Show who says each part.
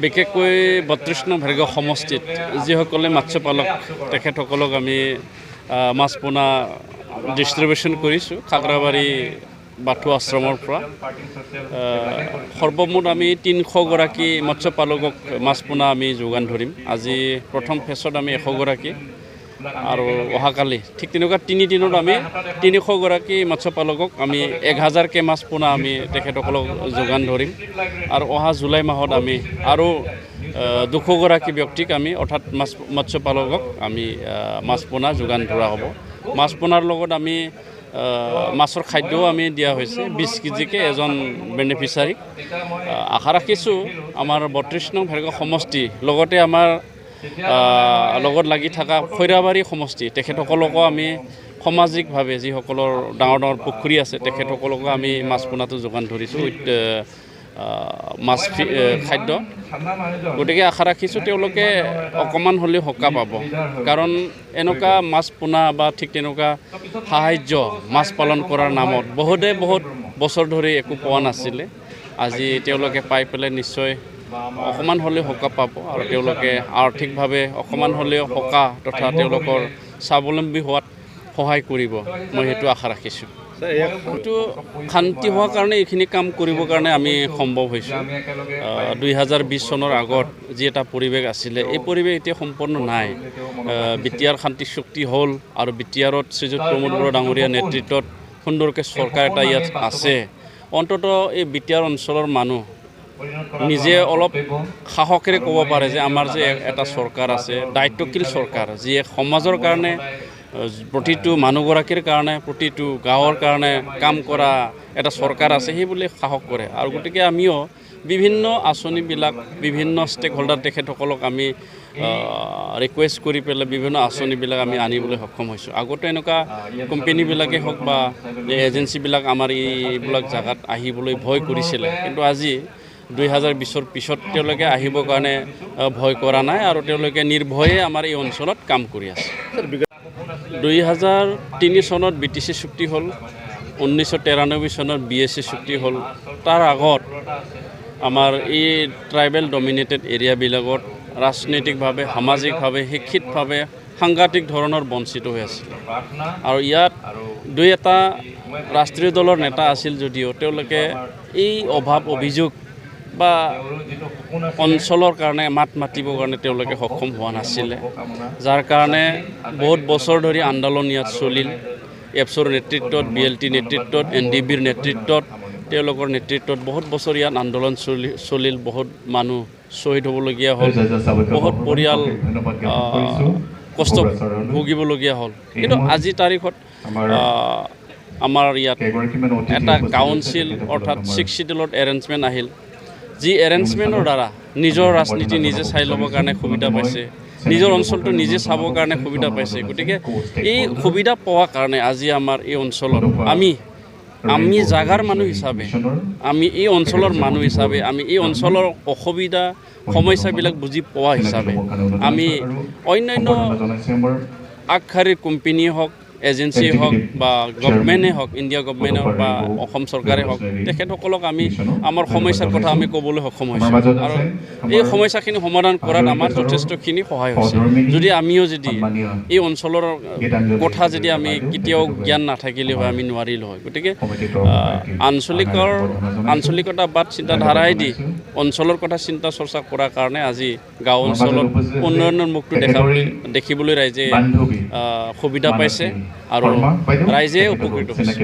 Speaker 1: বিশেষকৈ ৩২ নং ভেৰগাঁও সমষ্টিত যিসকলে মৎস্য পালক তেখেতসকলক আমি মাছ পোনা ডিষ্ট্ৰিবিউশ্যন কৰিছোঁ খাগৰাবাৰী বাথৌ আশ্ৰমৰ পৰা সৰ্বমুঠ আমি ৩০০ গৰাকী মৎস্য পালকক মাছ পোনা আমি যোগান ধৰিম। আজি প্ৰথম ফেজত আমি ১০০ গৰাকী আৰু অহাকালি ঠিক তেনেকুৱা ৩ দিনত আমি ৩০০ গৰাকী মৎস্য পালকক আমি ১,০০০কে মাছ পোনা আমি তেখেতসকলক যোগান ধৰিম আৰু অহা জুলাই মাহত আমি আৰু ২০০ গৰাকী ব্যক্তিক আমি অৰ্থাৎ মৎস্য পালকক আমি মাছ পোনা যোগান ধৰা হ'ব। মাছ পোনাৰ লগত আমি মাছৰ খাদ্যও আমি দিয়া হৈছে ২০ কেজিকে এজন বেনিফিচাৰীক। আশা ৰাখিছোঁ আমাৰ ৩২ নং ভেৰগাঁও সমষ্টি লগতে আমাৰ লগত লাগি থকা খৈৰাবাৰী সমষ্টি তেখেতসকলকো আমি সামাজিকভাৱে যিসকলৰ ডাঙৰ ডাঙৰ পুখুৰী আছে তেখেতসকলকো আমি মাছ পোনাটো যোগান ধৰিছোঁ মাছ খাদ্য। গতিকে আশা ৰাখিছোঁ তেওঁলোকে অকণমান হ'লেও সকাহ পাব, কাৰণ এনেকুৱা মাছ পোনা বা ঠিক তেনেকুৱা সাহাৰ্য মাছ পালন কৰাৰ নামত বহুত বছৰ ধৰি একো পোৱা নাছিলে। আজি তেওঁলোকে পাই পেলাই নিশ্চয় অকণমান হ'লেও সকাহ পাব আৰু তেওঁলোকে আৰ্থিকভাৱে অকণমান হ'লেও সকাহ তথা তেওঁলোকৰ স্বাৱলম্বী হোৱাত সহায় কৰিব, মই সেইটো আশা ৰাখিছোঁ। এইটো শান্তি হোৱাৰ কাৰণে এইখিনি কাম কৰিবৰ কাৰণে আমি সম্ভৱ হৈছোঁ। ২০২০ চনৰ আগত যি এটা পৰিৱেশ আছিলে এই পৰিৱেশ এতিয়া সম্পূৰ্ণ নাই। বিটিআৰ শান্তি চুক্তি হ'ল আৰু বিটিআৰত শ্ৰীযুত প্ৰমোদ বড়ো ডাঙৰীয়া নেতৃত্বত সুন্দৰকৈ চৰকাৰ এটা ইয়াত আছে। অন্ততঃ এই বিটিআৰ অঞ্চলৰ মানুহ নিজে অলপ সাহসেৰে ক'ব পাৰে যে আমাৰ যে এটা চৰকাৰ আছে, দায়িত্বশীল চৰকাৰ, যিয়ে সমাজৰ কাৰণে প্ৰতিটো মানুহগৰাকীৰ কাৰণে প্ৰতিটো গাঁৱৰ কাৰণে কাম কৰা এটা চৰকাৰ আছে, সেই বুলি সাহস কৰে। আৰু গতিকে আমিও বিভিন্ন আঁচনিবিলাক বিভিন্ন ষ্টেক হোল্ডাৰ তেখেতসকলক আমি ৰিকুৱেষ্ট কৰি পেলাই বিভিন্ন আঁচনিবিলাক আমি আনিবলৈ সক্ষম হৈছোঁ। আগতে এনেকুৱা কোম্পেনীবিলাকেই হওক বা এজেঞ্চিবিলাক আমাৰ এইবিলাক জেগাত আহিবলৈ ভয় কৰিছিলে, কিন্তু আজি ২০২০ৰ পিছত তেওঁলোকে আহিবৰ কাৰণে ভয় কৰা নাই আৰু তেওঁলোকে নিৰ্ভয়ে আমাৰ এই অঞ্চলত কাম কৰি আছে। ২০০৩ চনত BTC চুক্তি হ'ল, ১৯৯৩ চনত BSC চুক্তি হ'ল। তাৰ আগত আমাৰ এই ট্ৰাইবেল ডমিনেটেড এৰিয়াবিলাকত ৰাজনৈতিকভাৱে সামাজিকভাৱে শিক্ষিতভাৱে সাংঘাতিক ধৰণৰ বঞ্চিত হৈ আছিল। আৰু ইয়াত দুই এটা ৰাষ্ট্ৰীয় দলৰ নেতা আছিল যদিও তেওঁলোকে এই অভাৱ অভিযোগ বা অঞ্চলৰ কাৰণে মাত মাতিবৰ কাৰণে তেওঁলোকে সক্ষম হোৱা নাছিলে, যাৰ কাৰণে বহুত বছৰ ধৰি আন্দোলন ইয়াত চলিল। এপছৰ নেতৃত্বত, BLT নেতৃত্বত, NDBৰ নেতৃত্বত, তেওঁলোকৰ নেতৃত্বত বহুত বছৰ ইয়াত আন্দোলন চলিল। বহুত মানুহ শ্বহীদ হ'বলগীয়া হ'ল, বহুত পৰিয়াল কষ্ট ভুগিবলগীয়া হ'ল। কিন্তু আজি তাৰিখত আমাৰ ইয়াত এটা কাউন্সিল অৰ্থাৎ 6 চিডিউলত এৰেঞ্জমেণ্ট আহিল, যি এৰেঞ্জমেণ্টৰ দ্বাৰা নিজৰ ৰাজনীতি নিজে চাই ল'বৰ কাৰণে সুবিধা পাইছে, নিজৰ অঞ্চলটো নিজে চাবৰ কাৰণে সুবিধা পাইছে। গতিকে এই সুবিধা পোৱাৰ কাৰণে আজি আমাৰ এই অঞ্চলত আমি জাগাৰ মানুহ হিচাপে, আমি এই অঞ্চলৰ মানুহ হিচাপে, আমি এই অঞ্চলৰ অসুবিধা সমস্যাবিলাক বুজি পোৱা হিচাপে আমি অন্যান্য আগশাৰীৰ কোম্পানীয়ে হওক, এজেঞ্চিয়ে হওক বা গভৰ্ণমেণ্টেই হওক, ইণ্ডিয়া গভৰ্ণমেণ্টে হওক বা অসম চৰকাৰে হওক, তেখেতসকলক আমি আমাৰ সমস্যাৰ কথা আমি ক'বলৈ সক্ষম হৈছোঁ আৰু এই সমস্যাখিনি সমাধান কৰাত আমাৰ যথেষ্টখিনি সহায় হৈছে। যদি আমিও যদি এই অঞ্চলৰ কথা যদি আমি কেতিয়াও জ্ঞান নাথাকিলে হয়, আমি নোৱাৰিলোঁ হয়। গতিকে আঞ্চলিকতাবাদ চিন্তাধাৰাই দি অঞ্চলৰ কথা চিন্তা চৰ্চা কৰাৰ কাৰণে আজি গাঁও অঞ্চলত উন্নয়নৰ মুখটো দেখিবলৈ ৰাইজে সুবিধা পাইছে আৰু ৰাইজে উপকৃত হৈছে।